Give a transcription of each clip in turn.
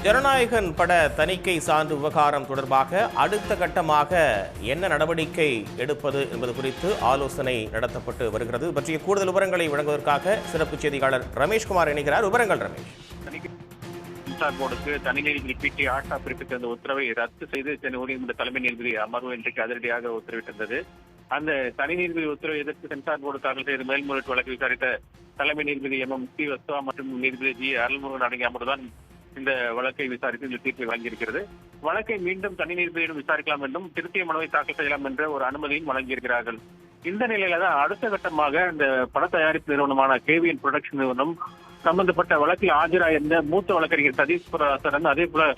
ஜனநாயகன் பட தணிக்கை சான்று விவகாரம் தொடர்பாக அடுத்த கட்டமாக என்ன நடவடிக்கை எடுப்பது என்பது குறித்து ஆலோசனை நடத்தப்பட்டு வருகிறது. இது பற்றிய கூடுதல் விவரங்களை வழங்குவதற்காக சிறப்பு செய்தியாளர் ரமேஷ்குமார் இணைகிறார். விவரங்கள் ரமேஷ். சென்சார் போர்டுக்கு தனிநீதிபதி பி.டி. ஆஷா பிறப்பித்த அந்த உத்தரவை ரத்து செய்து சென்னை உயர்நீதிமன்ற தலைமை நீதிபதி அமர்வு இன்றைக்கு அதிரடியாக உத்தரவிட்டிருந்தது. அந்த தனி நீதிபதி உத்தரவை எதிர்த்து சென்சார் போர்டு தாக்கல் செய்த மேல்முறையீட்டு வழக்கு விசாரித்த தலைமை நீதிபதி எம்.எம். சி. வஸ்தவா மற்றும் நீதிபதி ஜி. அருள்முருகன் அடங்கிய அமர்வுதான் இந்த வழக்கை விசாரித்து இந்த தீர்ப்பை வழங்கியிருக்கிறது. வழக்கை மீண்டும் தனி நீதிபதியிடம் விசாரிக்கலாம் என்றும் திருத்திய மனுவை தாக்கல் செய்யலாம் என்ற ஒரு அனுமதியும் வழங்கியிருக்கிறார்கள். இந்த நிலையில தான் அடுத்த கட்டமாக இந்த பட தயாரிப்பு நிறுவனமான கேவிஎன் புரொடக்ஷன் நிறுவனம் சம்பந்தப்பட்ட வழக்கில் ஆஜராயிருந்த மூத்த வழக்கறிஞர் சதீஷ் புரசரன், அதே போல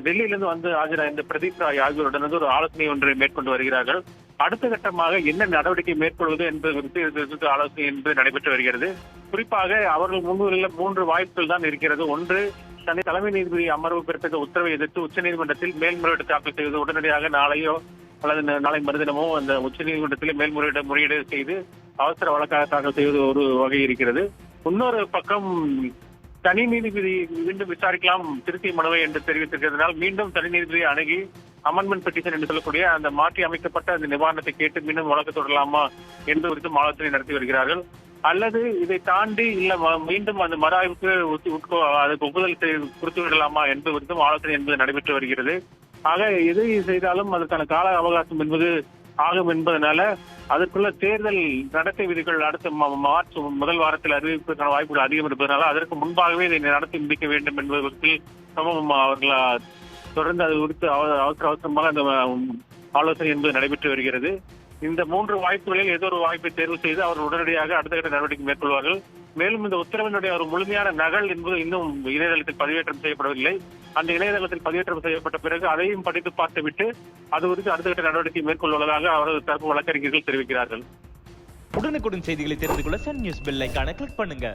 டெல்லியிலிருந்து வந்து ஆஜராயிருந்த பிரதீப் ராய் ஆகியோருடன் ஒரு ஆலோசனை ஒன்றை மேற்கொண்டு வருகிறார்கள். அடுத்த கட்டமாக என்ன நடவடிக்கை மேற்கொள்வது என்பது குறித்து ஆலோசனை என்று நடைபெற்று வருகிறது. குறிப்பாக அவர்கள் முன்னுள்ள 3 வாய்ப்புகள் தான் இருக்கிறது. ஒன்று, தலைமை நீதிபதி அமர்வு பிறப்பித்த உத்தரவை எதிர்த்து உச்சநீதிமன்றத்தில் மேல்முறையீடு தாக்கல் செய்வது உடனடியாக நாளையோ அல்லது நாளை மறுதினமோ அந்த உச்சநீதிமன்றத்தில் முறையீடு செய்து அவசர வழக்காக தாக்கல் செய்வது ஒரு வகை இருக்கிறது. இன்னொரு பக்கம் தனி நீதிபதி மீண்டும் விசாரிக்கலாம் திருத்திய மனுவை என்று தெரிவித்திருக்கிறதுனால் மீண்டும் தனி நீதிபதி அணுகி அமெண்ட்மெண்ட் பெட்டிஷன் என்று சொல்லக்கூடிய அந்த மாற்றி அமைக்கப்பட்ட அந்த நிவாரணத்தை கேட்டு மீண்டும் வழக்கு தொடரலாமா என்பது குறித்தும் ஆலோசனை நடத்தி வருகிறார்கள். அல்லது இதை தாண்டி இல்ல மீண்டும் அந்த மறு ஆய்வுக்கு அதுக்கு ஒப்புதல் கொடுத்து விடலாமா என்பது குறித்தும் ஆலோசனை என்பது நடைபெற்று வருகிறது. ஆக எதை செய்தாலும் அதற்கான கால அவகாசம் என்பது ஆகும் என்பதனால அதற்குள்ள தேர்தல் நடத்தை விதிகள் அடுத்த மார்ச் முதல் வாரத்தில் அறிவிப்பதற்கான வாய்ப்புகள் அதிகம் இருப்பதனால அதற்கு முன்பாகவே இதை நடத்தி முடிக்க வேண்டும் என்பது குறித்து அவர்கள் தொடர்ந்து அது குறித்து அவசரமாக அந்த ஆலோசனை என்பது நடைபெற்று வருகிறது. இந்த 3 வாய்ப்புகளில் ஏதோ ஒரு வாய்ப்பை தேர்வு செய்து அவர்கள் உடனடியாக அடுத்த கட்ட நடவடிக்கை மேற்கொள்வார்கள். மேலும் இந்த உத்தரவினுடைய ஒரு முழுமையான நகல் என்பது இன்னும் இணையதளத்தில் பதிவேற்றம் செய்யப்படவில்லை. அந்த இணையதளத்தில் பதிவேற்றம் செய்யப்பட்ட பிறகு அதையும் படித்து பார்த்துவிட்டு அது குறித்து அடுத்த கட்ட நடவடிக்கை மேற்கொள்வதாக அவரது தரப்பு வழக்கறிஞர்கள் தெரிவிக்கிறார்கள். உடனுக்குடன் செய்திகளை தெரிந்து கொள்ள சன் நியூஸ் பெல் ஐகானை கிளிக் பண்ணுங்க.